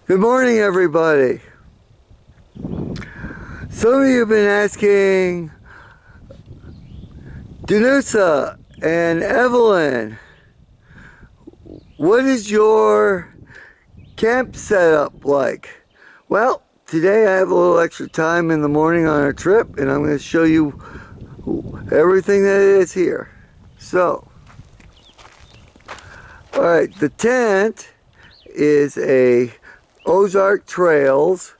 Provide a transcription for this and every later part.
Good morning, everybody. Some of you have been asking Danusa and Evelyn, what is your camp setup like? Well, today I have a little extra time in the morning on our trip, and I'm going to show you everything that is here. So, alright, the tent is a Ozark Trails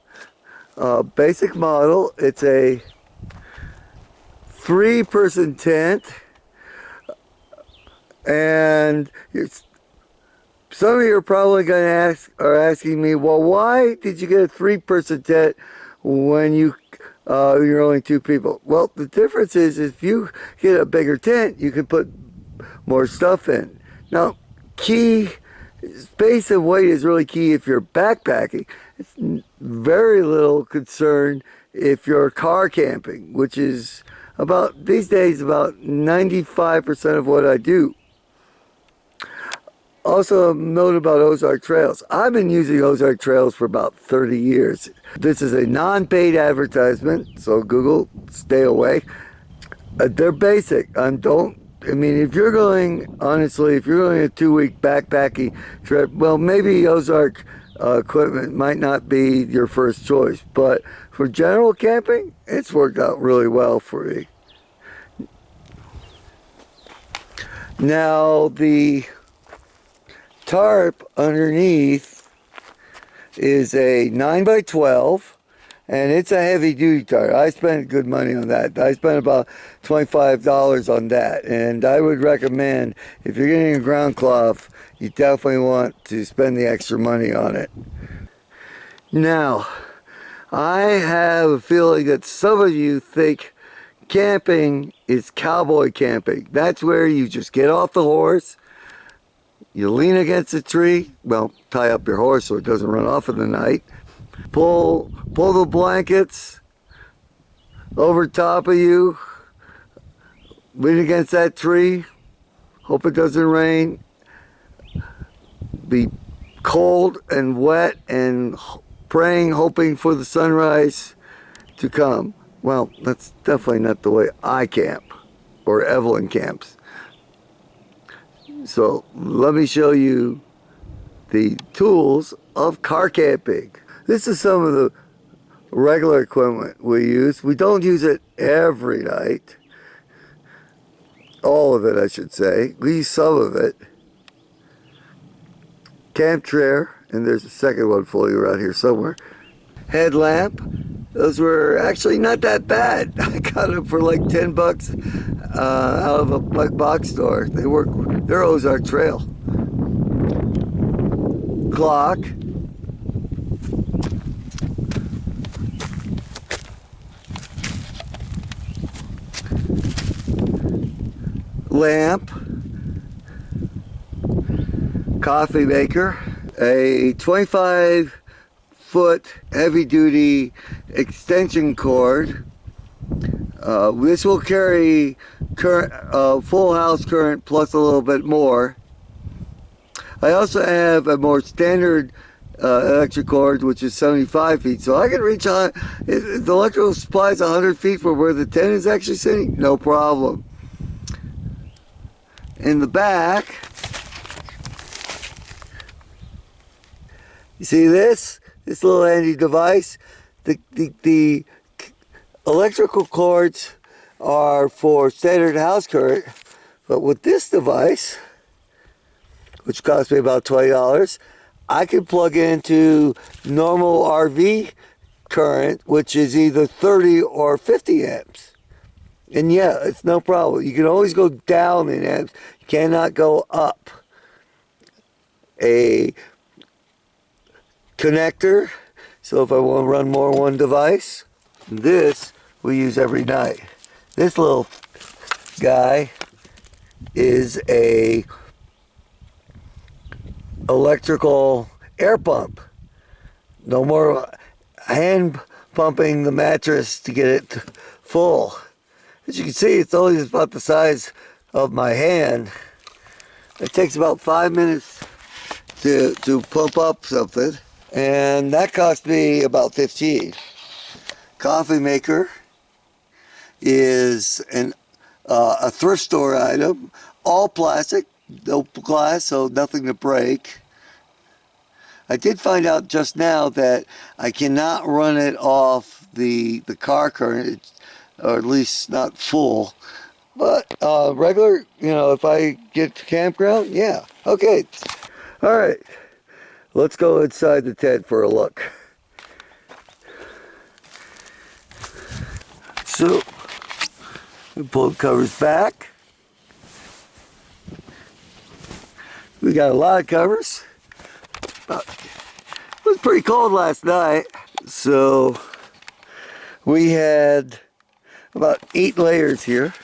basic model. It's a 3-person tent, and some of you are probably going to asking me, well, why did you get a 3-person tent when you're only 2 people? Well, the difference is if you get a bigger tent, you can put more stuff in. Now, space and weight is really key if you're backpacking. It's very little concern if you're car camping, which is these days about 95% of what I do. Also, a note about Ozark Trails. I've been using Ozark Trails for about 30 years. This is a non-paid advertisement, so Google, stay away. They're basic. If you're going on a 2-week backpacking trip, well, maybe Ozark equipment might not be your first choice, but for general camping, it's worked out really well for me. Now, the tarp underneath is a 9x12. And it's a heavy duty tarp. I spent good money on that. I spent about $25 on that. And I would recommend, if you're getting a ground cloth, you definitely want to spend the extra money on it. Now, I have a feeling that some of you think camping is cowboy camping. That's where you just get off the horse, you lean against a tree, well, tie up your horse so it doesn't run off in the night, pull the blankets over top of you, lean against that tree, hope it doesn't rain, be cold and wet and praying, hoping for the sunrise to come. Well, that's definitely not the way I camp, or Evelyn camps. So let me show you the tools of car camping. This is some of the regular equipment we use. We don't use it every night. All of it, I should say. We use some of it. Camp chair, and there's a second one floating around here somewhere. Headlamp. Those were actually not that bad. I got them for like 10 bucks out of a box store. They're Ozark Trail. Clock. Lamp, coffee maker, a 25-foot heavy-duty extension cord. This will carry full house current plus a little bit more. I also have a more standard electric cord, which is 75 feet, so I can reach on. If the electrical supply is 100 feet from where the tent is actually sitting, no problem. In the back, you see this little handy device. The electrical cords are for standard house current, but with this device, which cost me about $20, I can plug into normal RV current, which is either 30 or 50 amps. And yeah, it's no problem. You can always go down in amps. You cannot go up. A connector, so if I want to run more on one device. This we use every night. This little guy is a electrical air pump. No more hand pumping the mattress to get it full. As you can see, it's only about the size of my hand. It takes about 5 minutes to pump up something. and that cost me about 15. Coffee maker is a thrift store item, all plastic, no glass, so nothing to break. I did find out just now that I cannot run it off the car current, or at least not full. But regular, if I get to campground, yeah. Okay. All right. Let's go inside the tent for a look. So, we pull the covers back. We got a lot of covers. It was pretty cold last night, so we had about 8 layers here.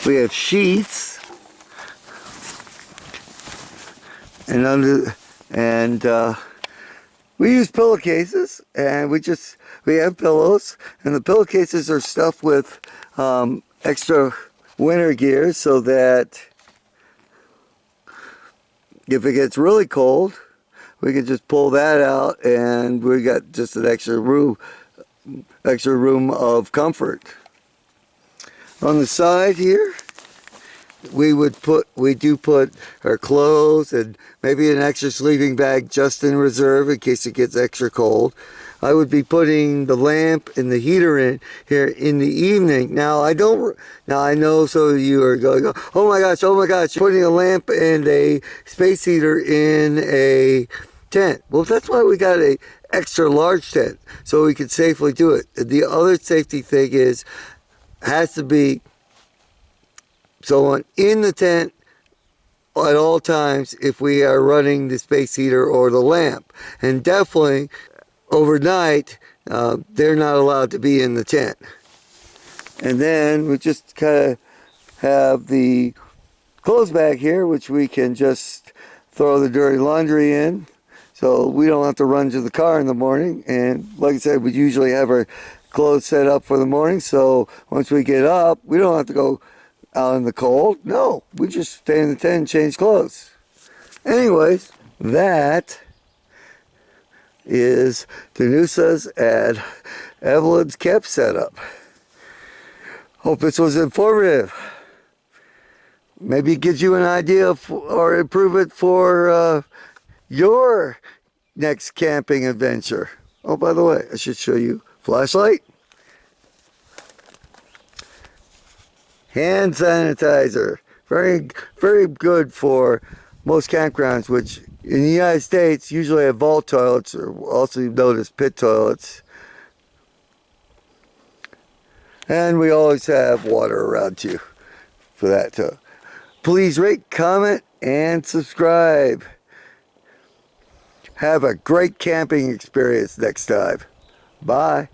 We have sheets and we use pillowcases, and we have pillows, and the pillowcases are stuffed with extra winter gear so that if it gets really cold, we can just pull that out and we got just an extra room of comfort. On the side here, we do put our clothes and maybe an extra sleeping bag just in reserve in case it gets extra cold. I would be putting the lamp and the heater in here in the evening. Now I know some of you are going, oh my gosh, you're putting a lamp and a space heater in a tent. Well, that's why we got a extra large tent, so we can safely do it. The other safety thing has to be someone in the tent at all times if we are running the space heater or the lamp. And definitely overnight, they're not allowed to be in the tent. And then we just kind of have the clothes bag here, which we can just throw the dirty laundry in, so we don't have to run to the car in the morning. And like I said, we usually have our clothes set up for the morning, so once we get up, we don't have to go out in the cold. No, we just stay in the tent and change clothes. Anyways, that is Danusa's and Evelyn's camp setup. Hope this was informative. Maybe it gives you an idea or improvement for your next camping adventure. Oh, by the way, I should show you flashlight, hand sanitizer. Very, very good for most campgrounds, which in the United States usually have vault toilets, or also known as pit toilets. And we always have water around you for that too. Please rate, comment, and subscribe. Have a great camping experience next time. Bye.